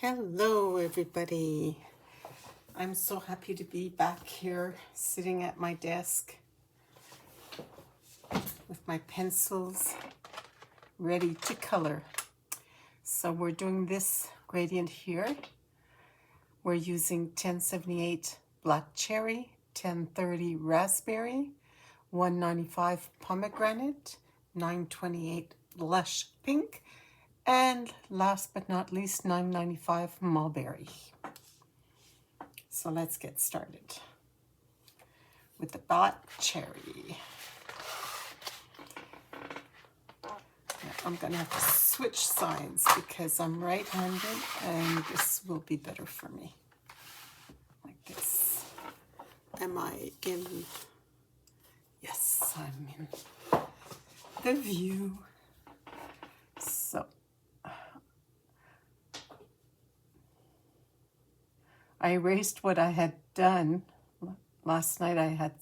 Hello, everybody. I'm so happy to be back here sitting at my desk with my pencils ready to color. So we're doing this gradient here. We're using 1078 Black Cherry, 1030 Raspberry, 195 Pomegranate, 928 Lush Pink, and last but not least, 995 Mulberry. So let's get started with the Black Cherry. Now I'm going to have to switch sides because I'm right-handed and this will be better for me. Like this. Am I in? Yes, I'm in the view. So I erased what I had done. Last night I had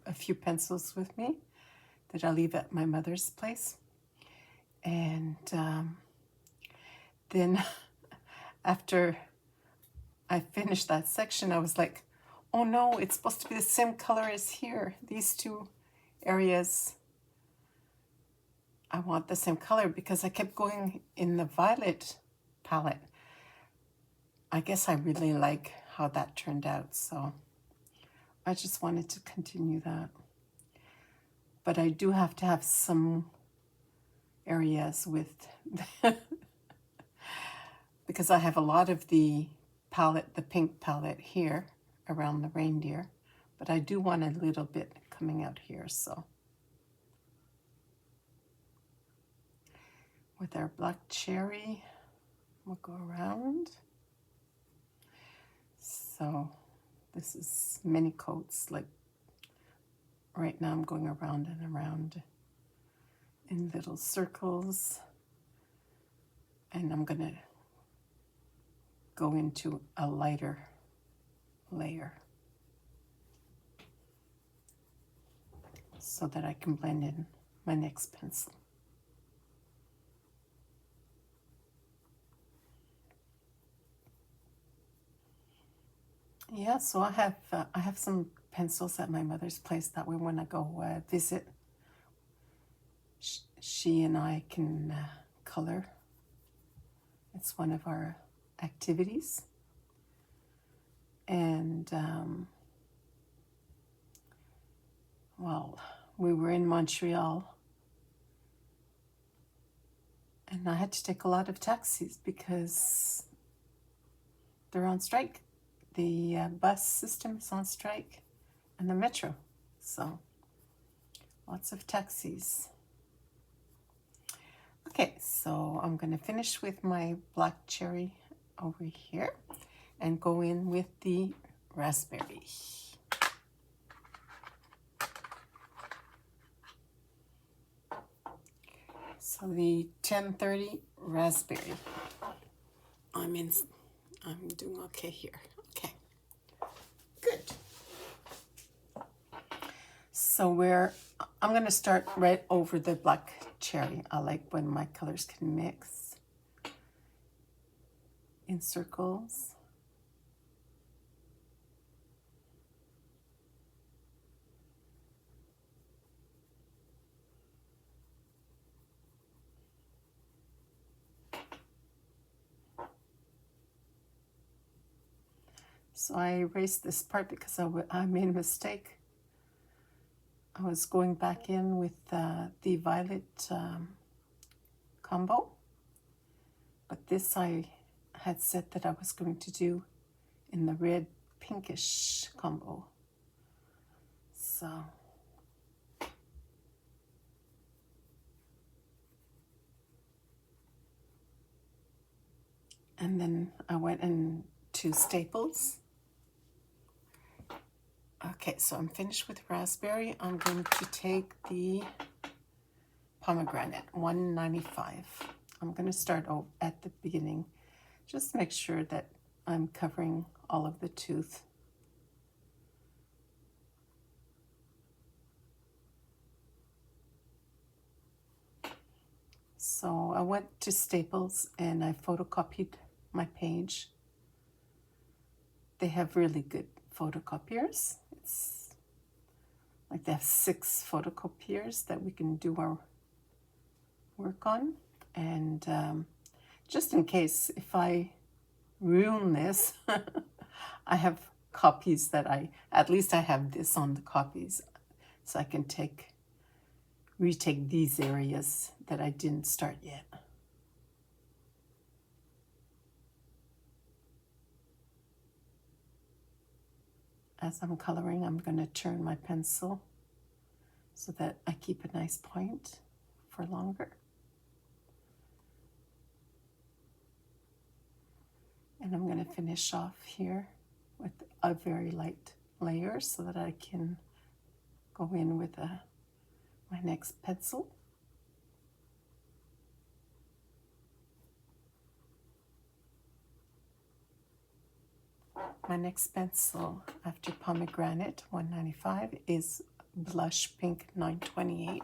a few pencils with me that I leave at my mother's place. And then after I finished that section, I was like, oh no, it's supposed to be the same color as here. These two areas, I want the same color because I kept going in the violet palette. I guess I really like how that turned out, so I just wanted to continue that. But I do have to have some areas with because I have a lot of the palette, the pink palette here around the reindeer, but I do want a little bit coming out here. So with our Black Cherry, we'll go around. So this is many coats, like right now I'm going around and around in little circles, and I'm gonna go into a lighter layer so that I can blend in my next pencil. Yeah, so I have some pencils at my mother's place that way when I go visit, she and I can color. It's one of our activities. And well, we were in Montreal and I had to take a lot of taxis because they're on strike. The bus system is on strike and the metro. So lots of taxis. Okay, so I'm going to finish with my Black Cherry over here and go in with the Raspberry. So the 1030 Raspberry. I'm doing okay here. Okay, good. So I'm going to start right over the Black Cherry. I like when my colors can mix in circles. So I erased this part because I made a mistake. I was going back in with the violet combo, but this I had said that I was going to do in the red pinkish combo. So and then I went into Staples. Okay, so I'm finished with Raspberry. I'm going to take the Pomegranate, 195. I'm going to start at the beginning. Just make sure that I'm covering all of the tooth. So I went to Staples and I photocopied my page. They have really good photocopiers. It's like they have 6 photocopiers that we can do our work on. And just in case if I ruin this, I have copies that at least I have this on the copies, so I can retake these areas that I didn't start yet. As I'm coloring, I'm going to turn my pencil so that I keep a nice point for longer. And I'm going to finish off here with a very light layer so that I can go in with my next pencil. My next pencil after Pomegranate 195 is Blush Pink 928.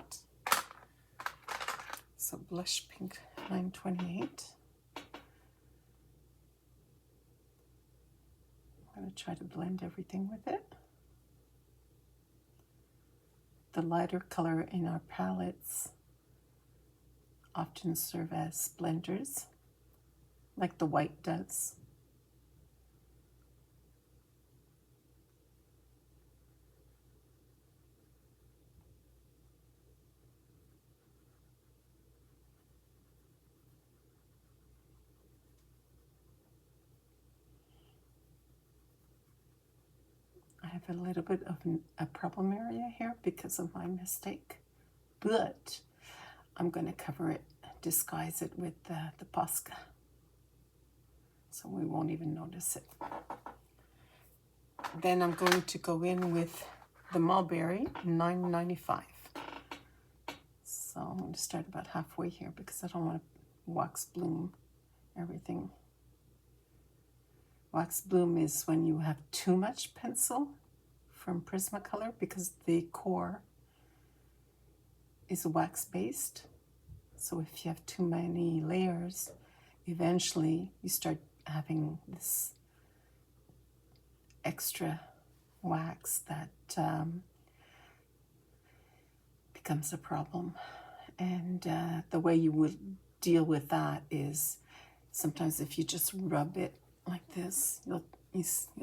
So Blush Pink 928. I'm going to try to blend everything with it. The lighter color in our palettes often serve as blenders, like the white does. I have a little bit of a problem area here because of my mistake, but I'm going to cover it, disguise it with the Posca, so we won't even notice it. Then I'm going to go in with the Mulberry 995. So I'm going to start about halfway here because I don't want to wax bloom everything. Wax bloom is when you have too much pencil from Prismacolor because the core is wax based. So if you have too many layers, eventually you start having this extra wax that becomes a problem. And the way you would deal with that is sometimes if you just rub it like this, you'll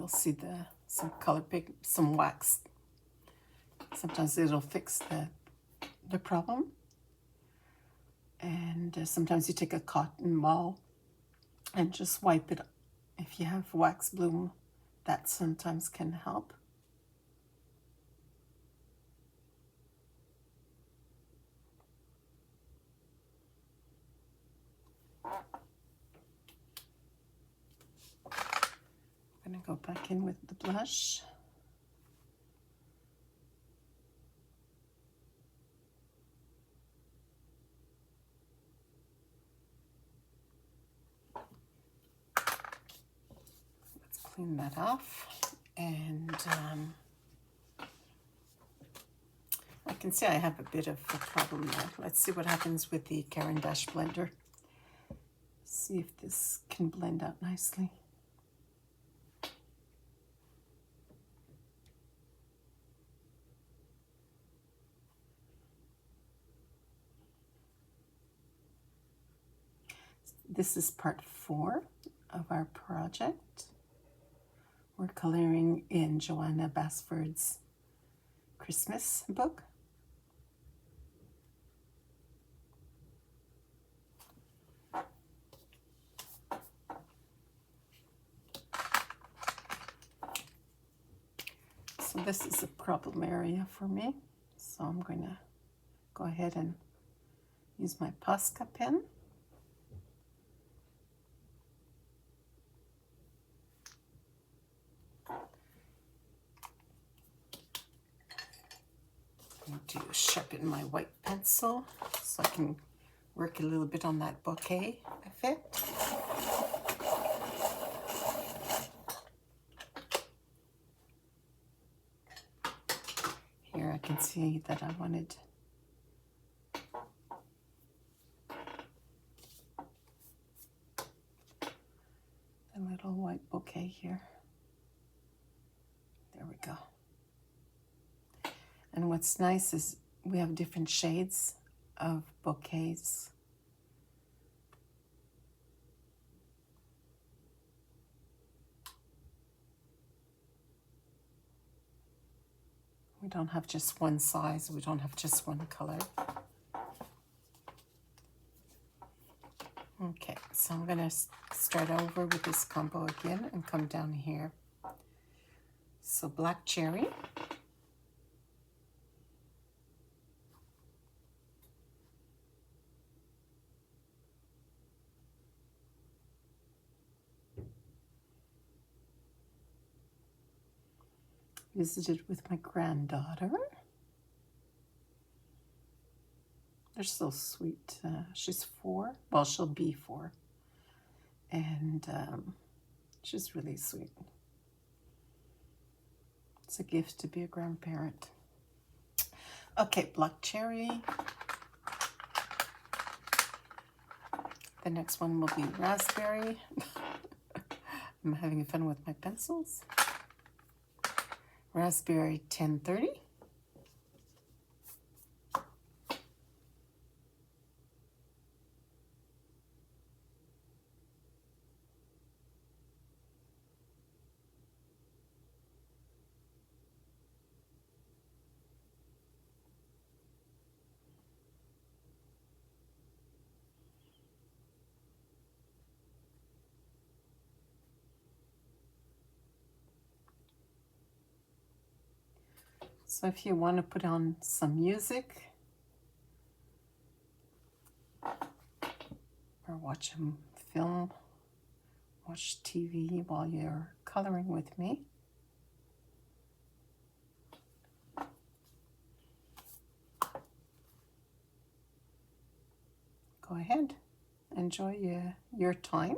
see some color some wax. Sometimes it'll fix the problem. And sometimes you take a cotton ball and just wipe it. If you have wax bloom, that sometimes can help. I'm going to go back in with the blush. Let's clean that off. And I can see I have a bit of a problem there. Let's see what happens with the Caran d'Ache blender. See if this can blend out nicely. This is part 4 of our project. We're coloring in Johanna Basford's Christmas book. So this is a problem area for me. So I'm going to go ahead and use my Posca pen. To sharpen my white pencil so I can work a little bit on that bouquet effect. Here I can see that I wanted little white bouquet here. There we go. And what's nice is we have different shades of bouquets. We don't have just one size, we don't have just one color. Okay, so I'm gonna start over with this combo again and come down here. So black cherry. Visited with my granddaughter. They're so sweet. She's 4. Well, she'll be 4. And she's really sweet. It's a gift to be a grandparent. Okay, black cherry. The next one will be raspberry. I'm having fun with my pencils. Raspberry 1030. So if you want to put on some music or watch a film, watch TV while you're coloring with me, go ahead, enjoy your time.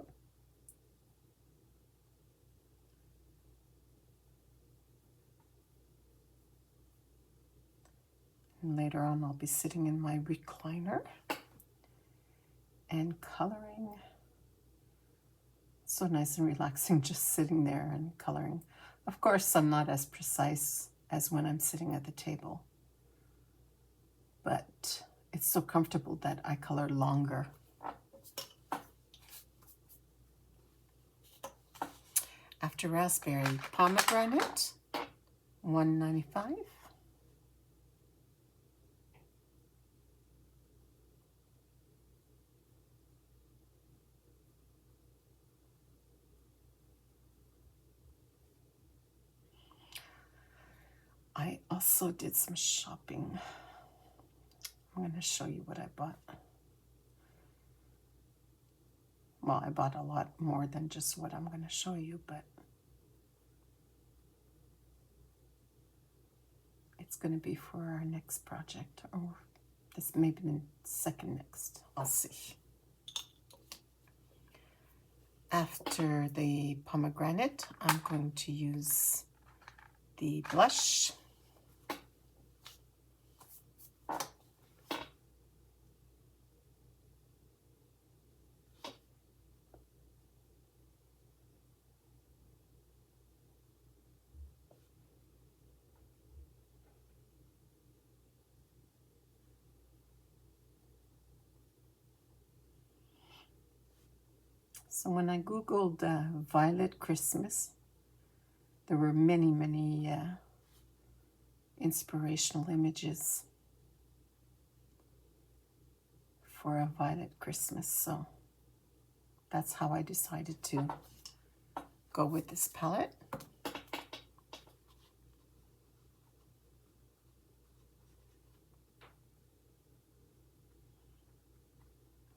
And later on, I'll be sitting in my recliner and coloring. So nice and relaxing, just sitting there and coloring. Of course, I'm not as precise as when I'm sitting at the table, but it's so comfortable that I color longer. After raspberry, pomegranate, $1.95. I also did some shopping. I'm going to show you what I bought. Well, I bought a lot more than just what I'm going to show you, but it's going to be for our next project, or this maybe the second next. I'll see. After the pomegranate, I'm going to use the blush. So when I Googled Violet Christmas, there were many inspirational images for a violet Christmas. So that's how I decided to go with this palette.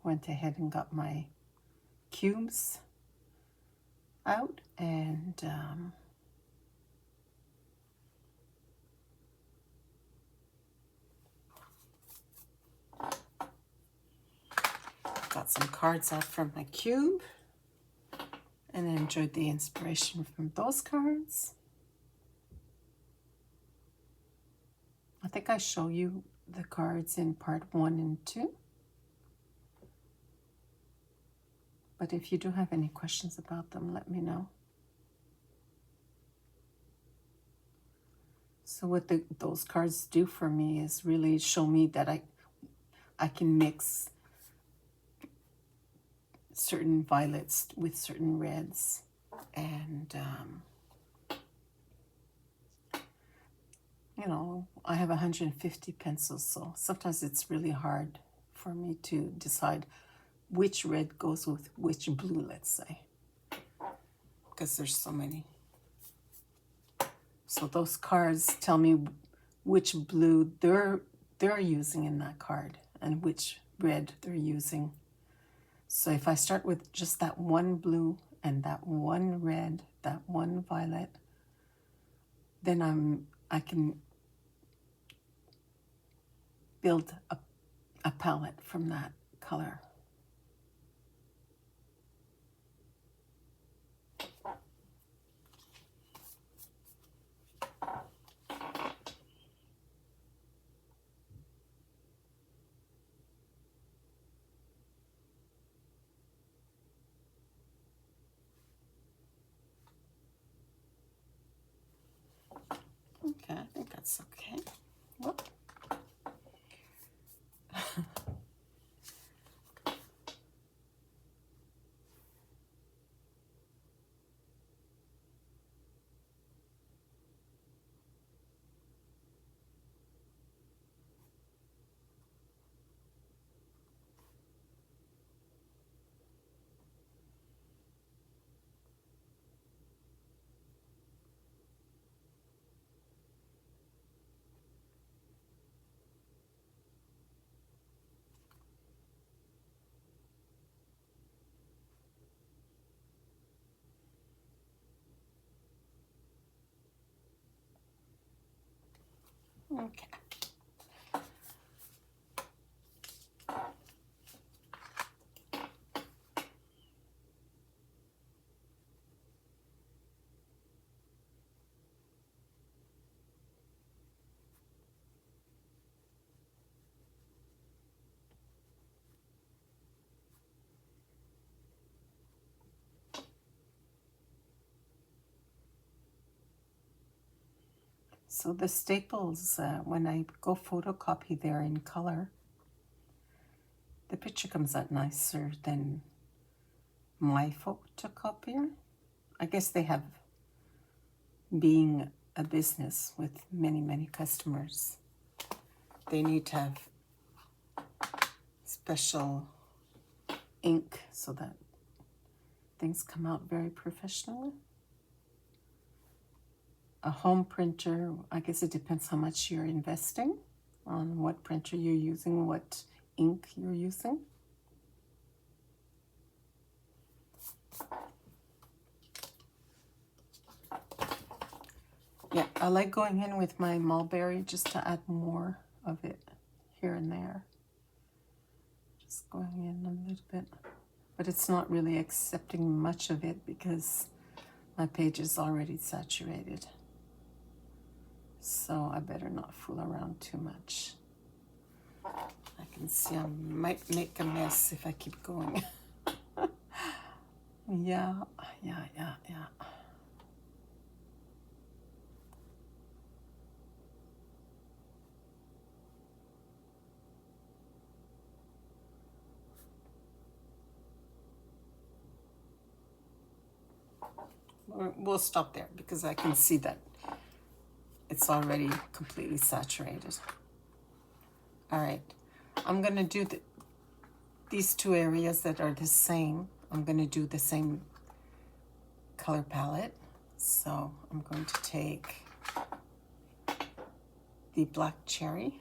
Went ahead and got my cubes out and got some cards out from my cube and enjoyed the inspiration from those cards. I think I show you the cards in part 1 and 2. But if you do have any questions about them, let me know. So what those cards do for me is really show me that I can mix certain violets with certain reds. And, you know, I have 150 pencils, so sometimes it's really hard for me to decide which red goes with which blue, let's say, because there's so many. So those cards tell me which blue they're using in that card and which red they're using. So if I start with just that one blue and that one red, that one violet, then I can build a palette from that color. Okay, I think that's okay. Whoop. Okay. So the staples, when I go photocopy, they're in color. The picture comes out nicer than my photocopier. I guess they have, being a business with many, many customers, they need to have special ink so that things come out very professionally. A home printer, I guess it depends how much you're investing, on what printer you're using, what ink you're using. Yeah, I like going in with my Mulberry just to add more of it here and there. Just going in a little bit. But it's not really accepting much of it because my page is already saturated. So I better not fool around too much. I can see I might make a mess if I keep going. Yeah. We'll stop there because I can see that it's already completely saturated. All right, I'm gonna do these two areas that are the same. I'm gonna do the same color palette. So I'm going to take the black cherry.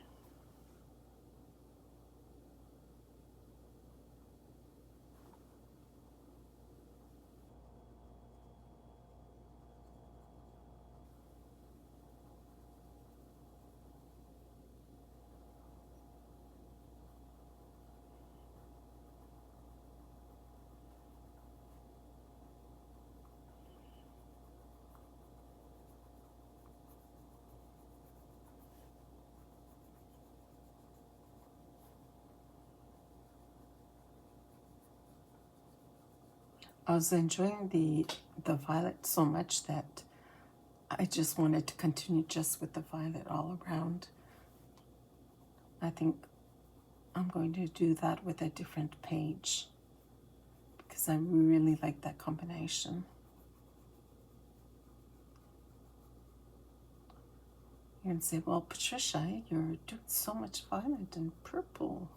I was enjoying the violet so much that I just wanted to continue just with the violet all around. I think I'm going to do that with a different page because I really like that combination. You're going to say, well, Patricia, you're doing so much violet and purple.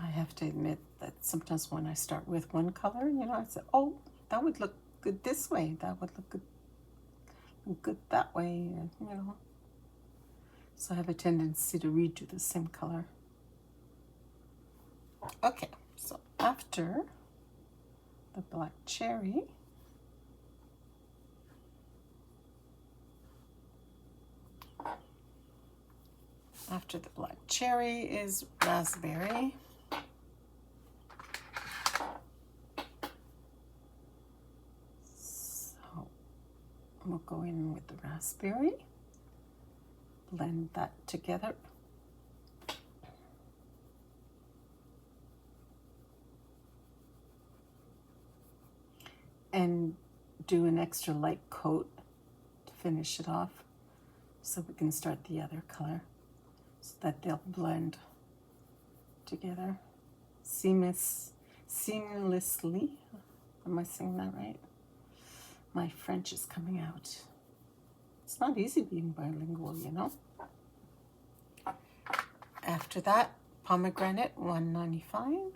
I have to admit that sometimes when I start with one color, you know, I say, oh, that would look good this way. That would look good that way, you know. So I have a tendency to redo the same color. Okay, so after the black cherry, is raspberry. So we'll go in with the raspberry, blend that together. And do an extra light coat to finish it off so we can start the other color so that they'll blend together seamlessly. Am I saying that right? My French is coming out. It's not easy being bilingual, you know. After that, Pomegranate, $1.95. I'm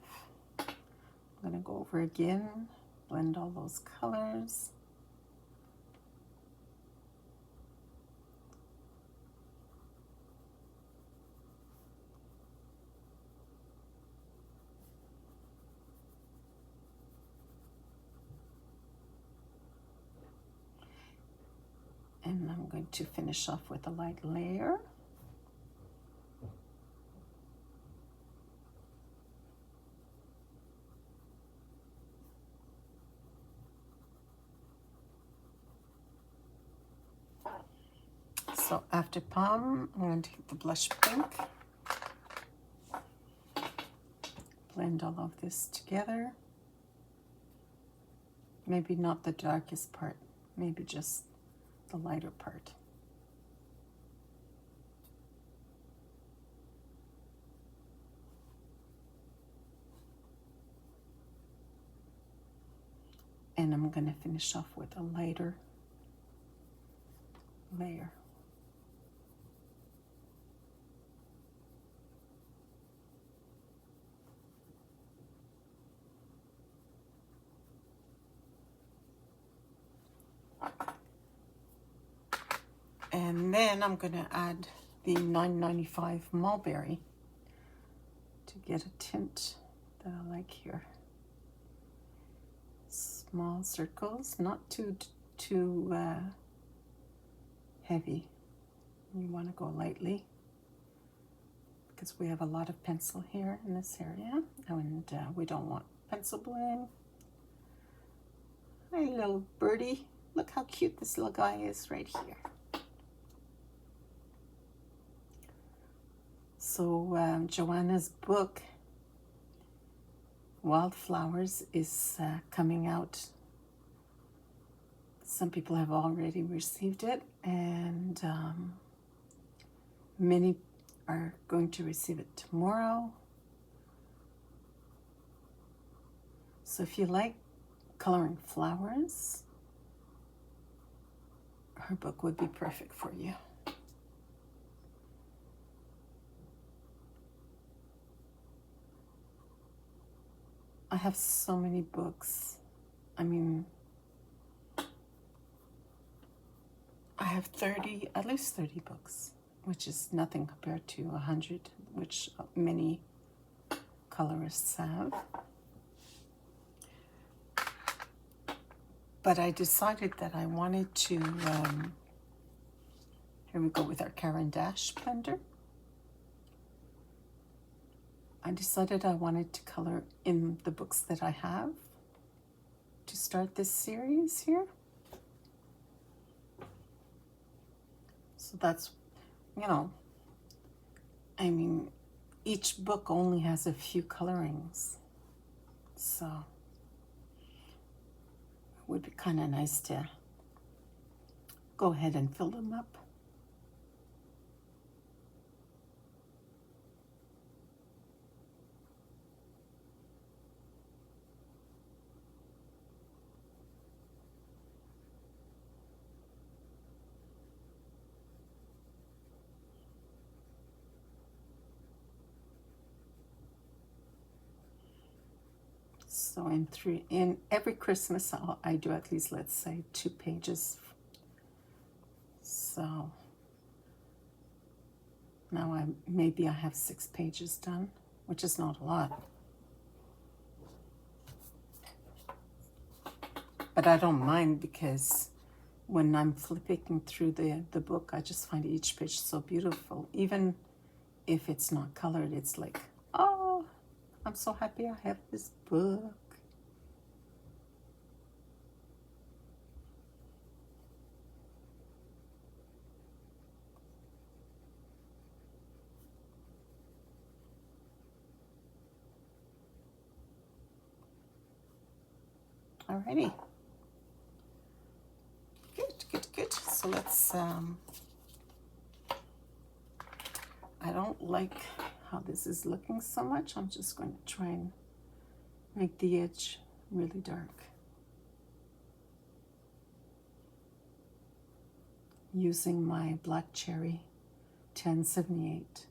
gonna go over again, blend all those colors. And I'm going to finish off with a light layer. So after Pom, I'm going to take the blush pink, blend all of this together. Maybe not the darkest part, maybe just the lighter part. And I'm going to finish off with a lighter layer. And then I'm going to add the $9.95 Mulberry to get a tint that I like here. Small circles, not too heavy. You want to go lightly because we have a lot of pencil here in this area, and we don't want pencil bloom. Hi, little birdie. Look how cute this little guy is right here. So Johanna's book, Wildflowers, is coming out. Some people have already received it, and many are going to receive it tomorrow. So if you like coloring flowers, her book would be perfect for you. I have so many books. I mean, I have at least 30 books, which is nothing compared to 100, which many colorists have. But I decided that I wanted to, here we go with our Caran d'Ache blender. I decided I wanted to color in the books that I have to start this series here. So that's, you know, I mean, each book only has a few colorings, so it would be kind of nice to go ahead and fill them up. So in every Christmas, I do at least, let's say, 2 pages. So now maybe I have 6 pages done, which is not a lot. But I don't mind, because when I'm flipping through the book, I just find each page so beautiful. Even if it's not colored, it's like, oh, I'm so happy I have this book. Alrighty. Good. So let's, I don't like how this is looking so much. I'm just going to try and make the edge really dark. Using my Black Cherry 1078.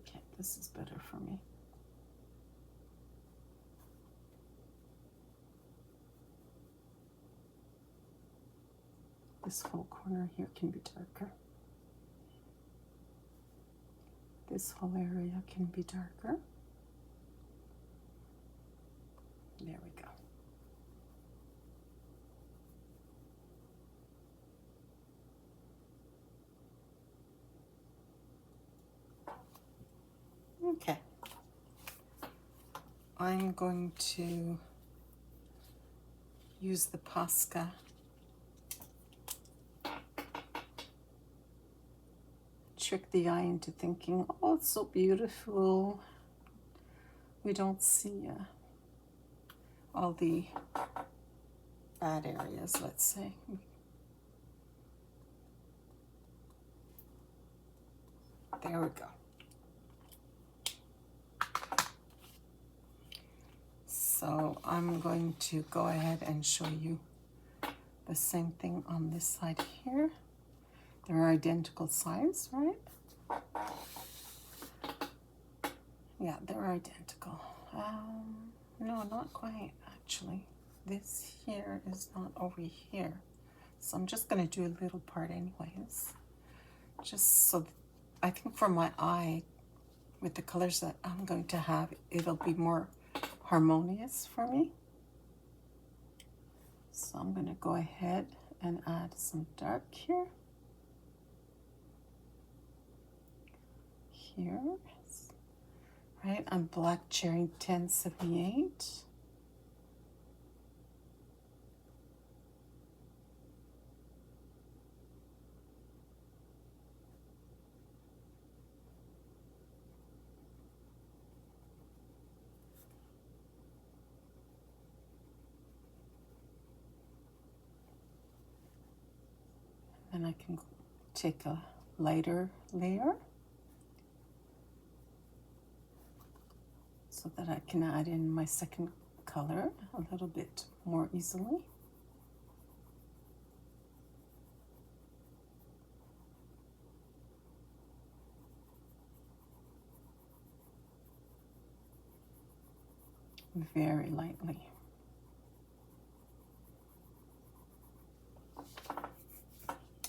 Okay, this is better for me. This whole corner here can be darker. This whole area can be darker. There we go. Okay. I'm going to use the Posca trick the eye into thinking, oh, it's so beautiful. We don't see all the bad areas, let's say. There we go. So I'm going to go ahead and show you the same thing on this side here. They're identical size, right? Yeah, they're identical. No, not quite, actually. This here is not over here. So I'm just going to do a little part anyways. Just so, I think for my eye, with the colors that I'm going to have, it'll be more harmonious for me. So I'm going to go ahead and add some dark here. Here, right? I'm Black Cherry 1078. And I can take a lighter layer so that I can add in my second color a little bit more easily. Very lightly.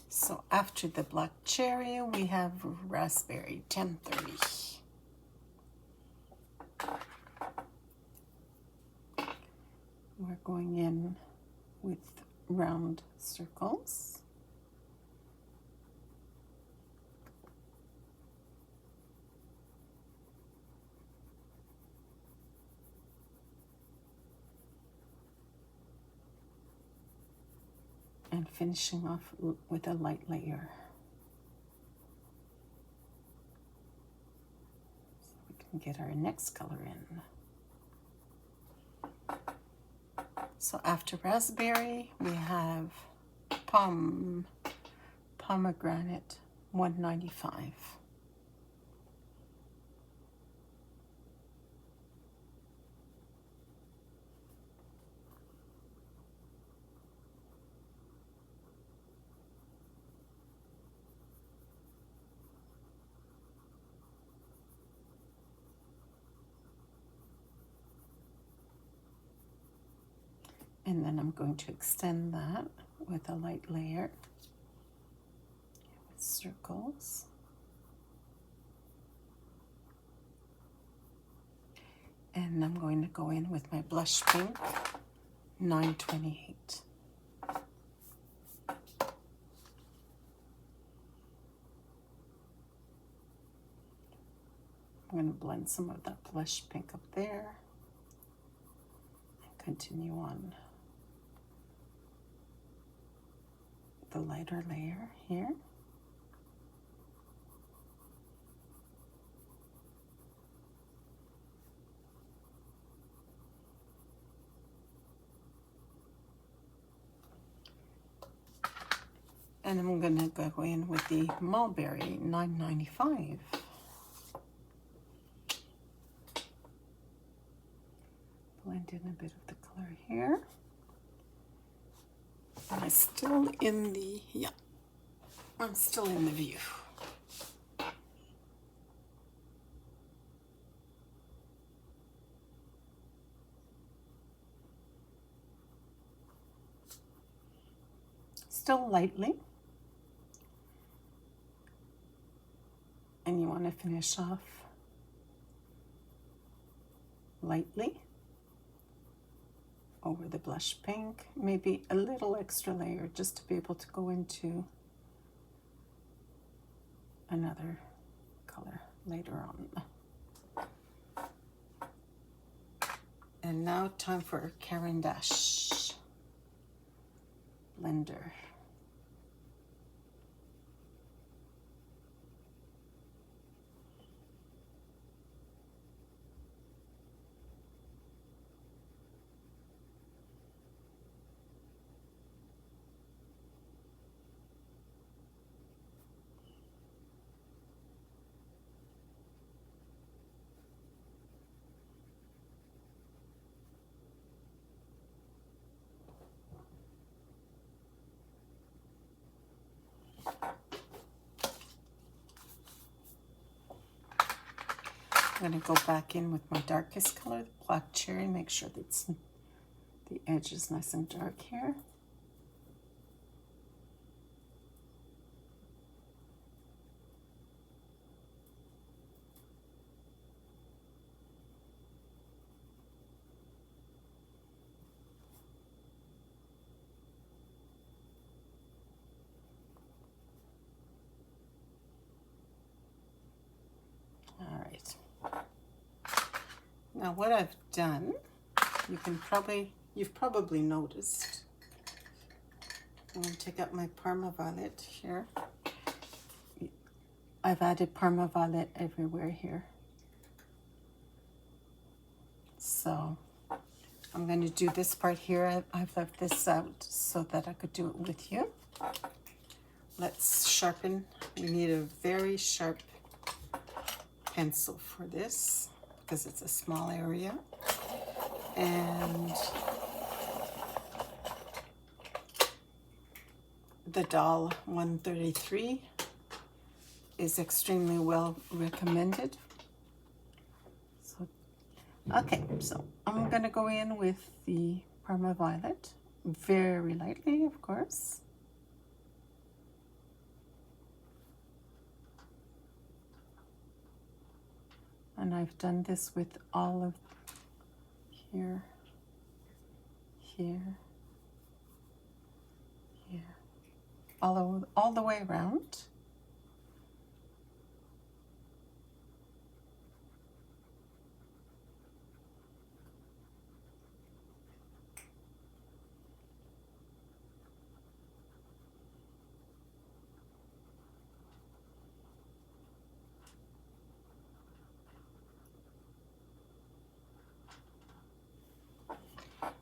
So after the Black Cherry, we have Rasberry 1030. We're going in with round circles. And finishing off with a light layer. So we can get our next color in. So after Raspberry, we have Pomegranate 195. And then I'm going to extend that with a light layer with circles. And I'm going to go in with my blush pink 928. I'm going to blend some of that blush pink up there and continue on the lighter layer here. And I'm going to go in with the Mulberry 995. Blend in a bit of the color here. And I'm still in the, I'm still in the view. Still lightly. And you want to finish off lightly over the blush pink, maybe a little extra layer just to be able to go into another color later on. And now time for Caran d'Ache blender. I'm going to go back in with my darkest color, the Black Cherry, make sure that the edge is nice and dark here. All right. Now what I've done, you've probably noticed. I'm going to take out my Parma Violet here. I've added Parma Violet everywhere here. So I'm going to do this part here. I've left this out so that I could do it with you. Let's sharpen. We need a very sharp pencil for this because it's a small area. And the Doll 133 is extremely well recommended. So, okay, so I'm gonna go in with the Parma Violet, very lightly, of course. And I've done this with all of here. here, here, all the way around.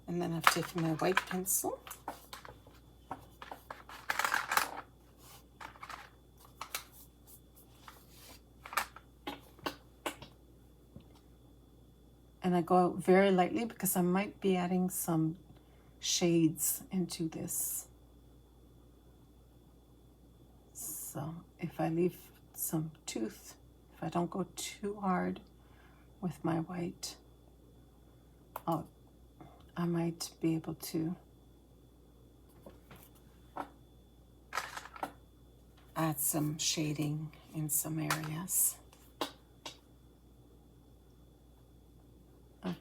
And then I've taken my white pencil and I go out very lightly because I might be adding some shades into this. So if I leave some tooth, if I don't go too hard with my white, I might be able to add some shading in some areas. Okay.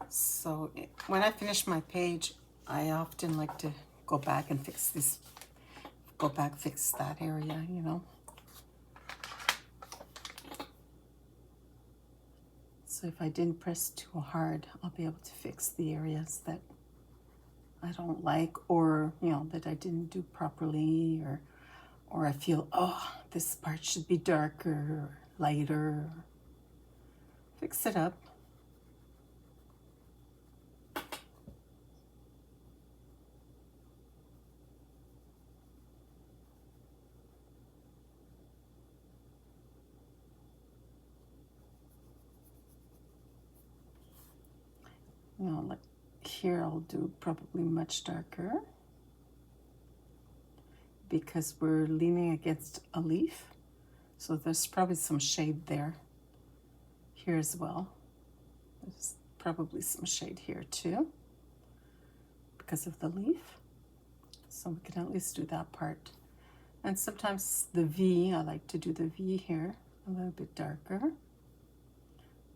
So when I finish my page, I often like to go back and fix this, fix that area, you know. So if I didn't press too hard, I'll be able to fix the areas that I don't like, or, you know, that I didn't do properly, or I feel, oh, this part should be darker or lighter. Fix it up. You know, like here I'll do probably much darker because we're leaning against a leaf. So there's probably some shade there. Here as well. There's probably some shade here too because of the leaf. So we can at least do that part. And sometimes the V, I like to do the V here a little bit darker.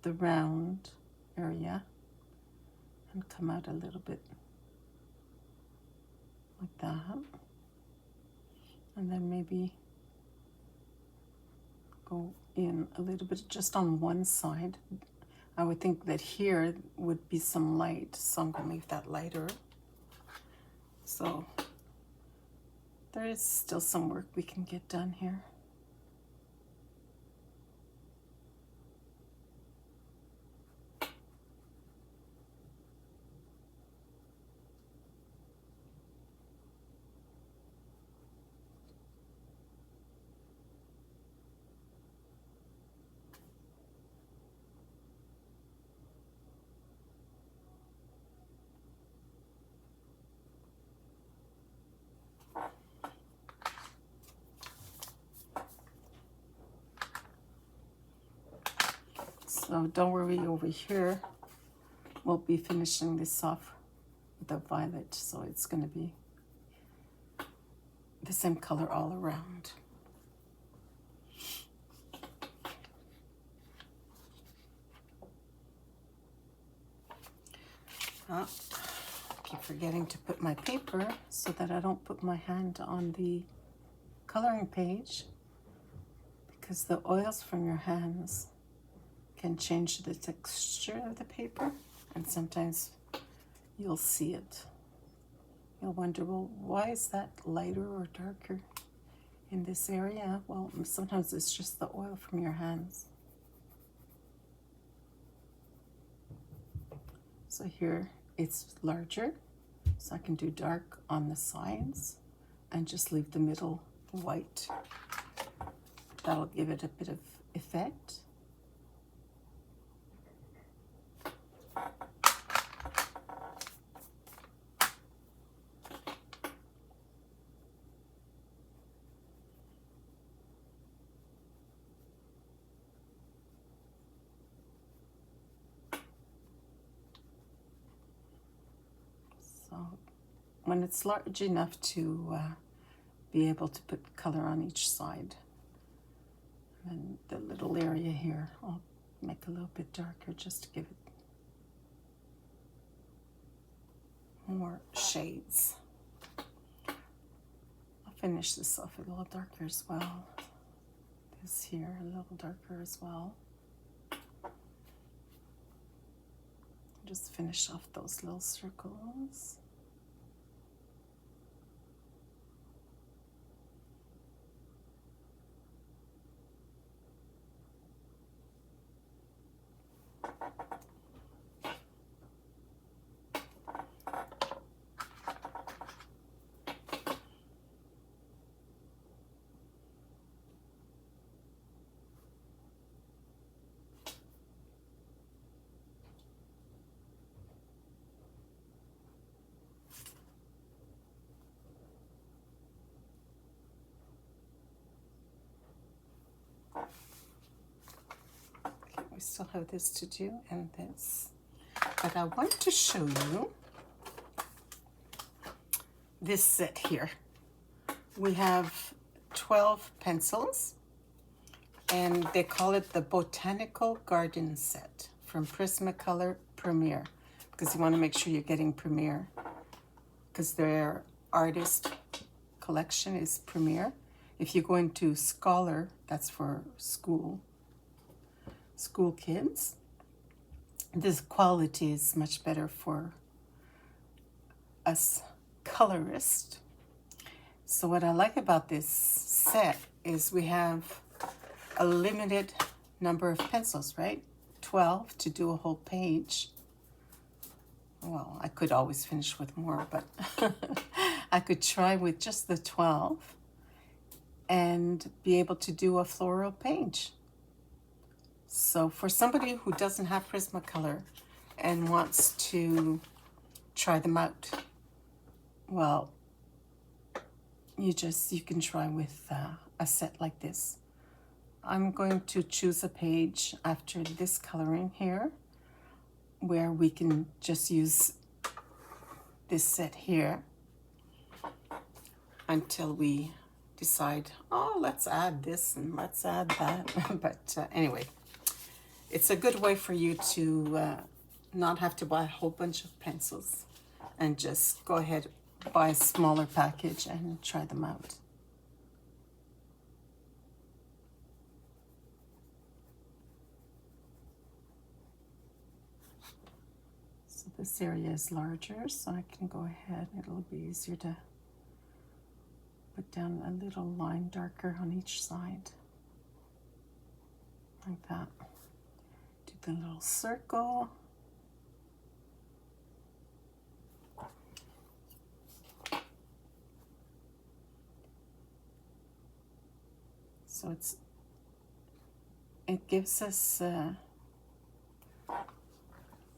The round area. And come out a little bit like that, and then maybe go in a little bit just on one side. I would think that here would be some light, so I'm going to leave that lighter. So there is still some work we can get done here. So don't worry, over here we'll be finishing this off with the violet, so it's going to be the same color all around. I keep forgetting to put my paper so that I don't put my hand on the coloring page, because the oils from your hands can change the texture of the paper, and sometimes you'll see it. You'll wonder, well, why is that lighter or darker in this area? Well, sometimes it's just the oil from your hands. So here it's larger, so I can do dark on the sides and just leave the middle white. That'll give it a bit of effect. When it's large enough to be able to put color on each side, and the little area here, I'll make a little bit darker just to give it more shades. I'll finish this off a little darker as well. This here a little darker as well. Just finish off those little circles. We still have this to do and this, but I want to show you this set here. We have 12 pencils and they call it the Botanical Garden Set from Prismacolor Premier, because you want to make sure you're getting Premier because their artist collection is Premier. If you go into Scholar, that's for school kids, this quality is much better for us colorists. So what I like about this set is we have a limited number of pencils, right? 12 to do a whole page. Well, I could always finish with more, but I could try with just the 12 and be able to do a floral page. So for somebody who doesn't have Prismacolor and wants to try them out, well, you can try with a set like this. I'm going to choose a page after this coloring here where we can just use this set here until we decide, oh, let's add this and let's add that. But anyway, it's a good way for you to not have to buy a whole bunch of pencils and just go ahead, buy a smaller package and try them out. So this area is larger, so I can go ahead, it'll be easier to put down a little line darker on each side, like that. Do the little circle. So it gives us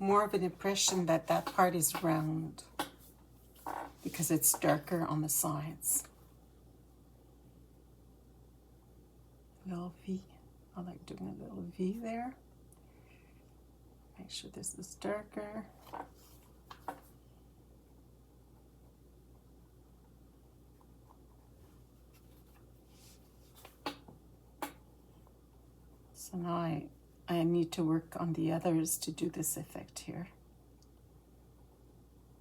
more of an impression that that part is round because it's darker on the sides. Little V. I like doing a little V there. Make sure this is darker. So now I need to work on the others to do this effect here,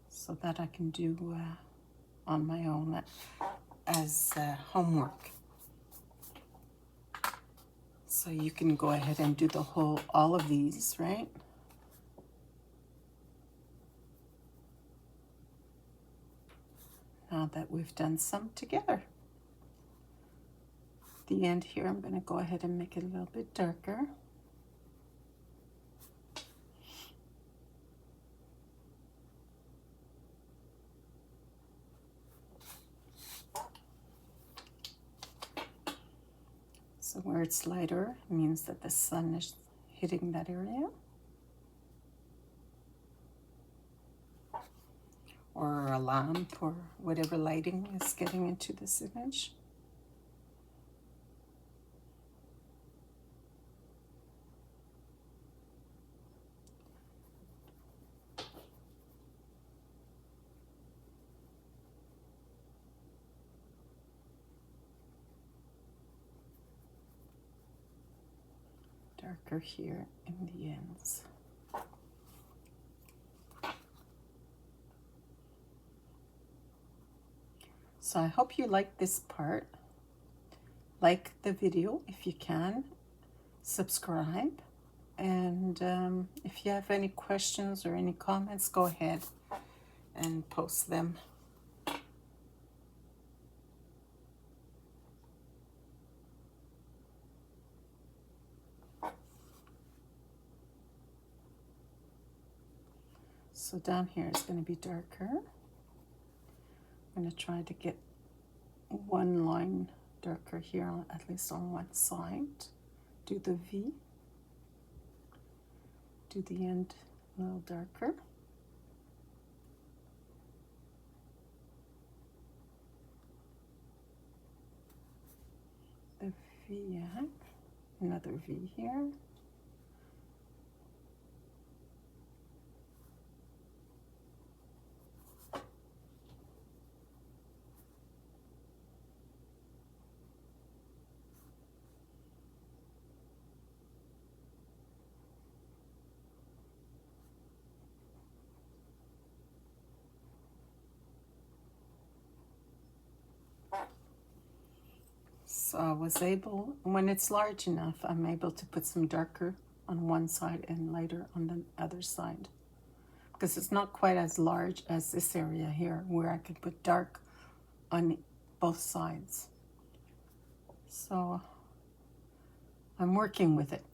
so that I can do on my own as homework. So you can go ahead and do all of these, right? Now that we've done some together. The end here, I'm going to go ahead and make it a little bit darker. So where it's lighter means that the sun is hitting that area. Or a lamp or whatever lighting is getting into this image. darker here in the ends. So I hope you like this part. Like the video if you can, subscribe, and if you have any questions or any comments, go ahead and post them. So down here is going to be darker. I'm going to try to get one line darker here, at least on one side. Do the V. Do the end a little darker. The V, yeah. Another V here. So I was able, when it's large enough, I'm able to put some darker on one side and lighter on the other side. Because it's not quite as large as this area here, where I could put dark on both sides. So I'm working with it.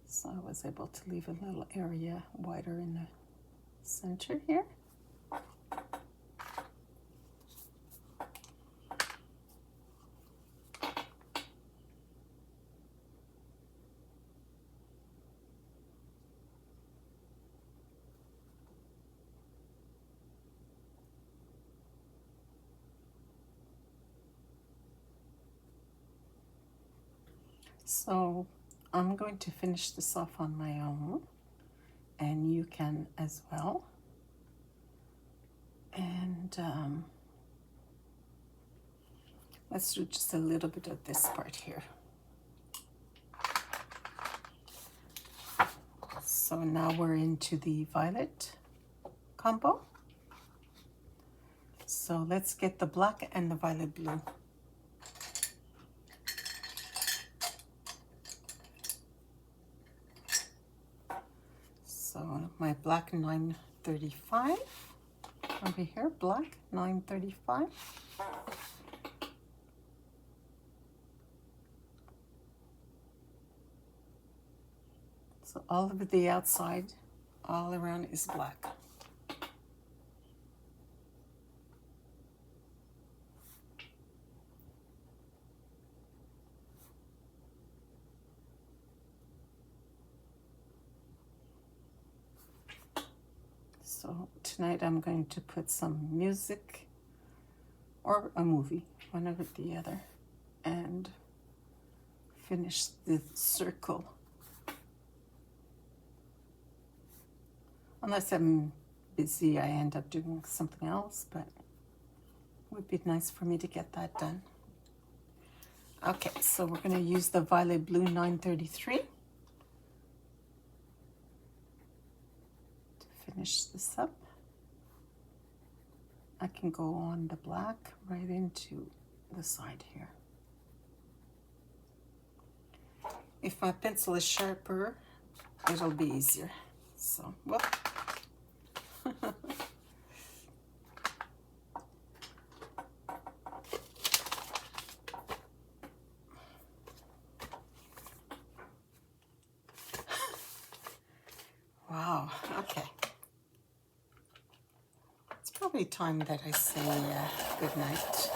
So I was able to leave a little area wider in the center here. So I'm going to finish this off on my own, and you can as well. And let's do just a little bit of this part here. So now we're into the violet combo. So let's get the black and the violet blue. So my black 935 over here, black 935. So all of the outside, all around is black. So tonight I'm going to put some music or a movie, one over the other, and finish the circle. Unless I'm busy, I end up doing something else, but it would be nice for me to get that done. Okay, so we're going to use the violet blue 933 to finish this up. I can go on the black right into the side here. If my pencil is sharper, it'll be easier. So, whoop. Wow, okay. It's probably time that I say good night.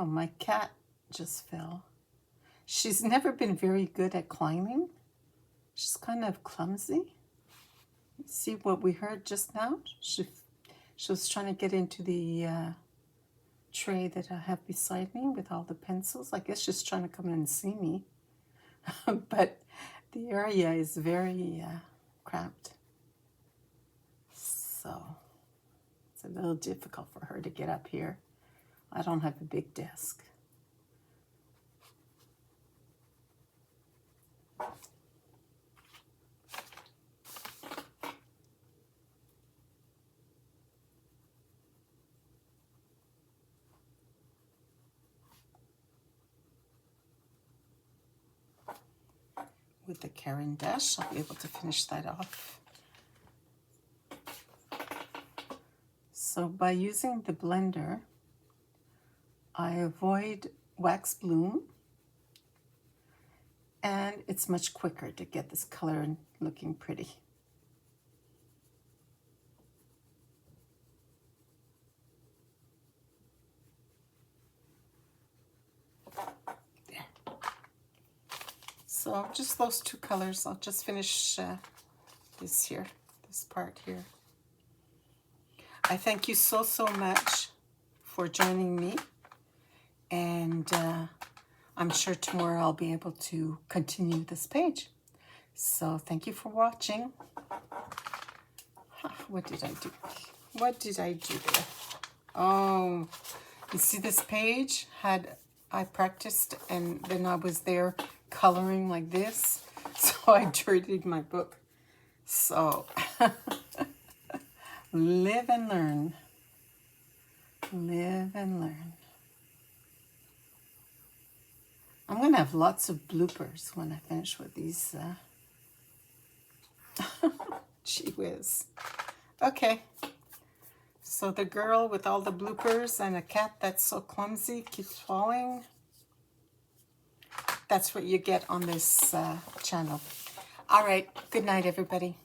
Oh, my cat just fell. She's never been very good at climbing. She's kind of clumsy. See what we heard just now? She was trying to get into the tray that I have beside me with all the pencils. I guess she's trying to come in and see me. But the area is very cramped. So it's a little difficult for her to get up here. I don't have a big desk. With the Caran d'Ache, I'll be able to finish that off. So by using the blender, I avoid wax bloom, and it's much quicker to get this color looking pretty. So just those two colors. I'll just finish this part here. I thank you so much for joining me. And I'm sure tomorrow I'll be able to continue this page. So thank you for watching. What did I do? What did I do there? Oh, you see this page? I practiced and then I was there coloring like this, so I dirtied my book. So live and learn. Live and learn. I'm gonna have lots of bloopers when I finish with these. Gee whiz. Okay. So the girl with all the bloopers and a cat that's so clumsy keeps falling. That's what you get on this channel. All right. Good night, everybody.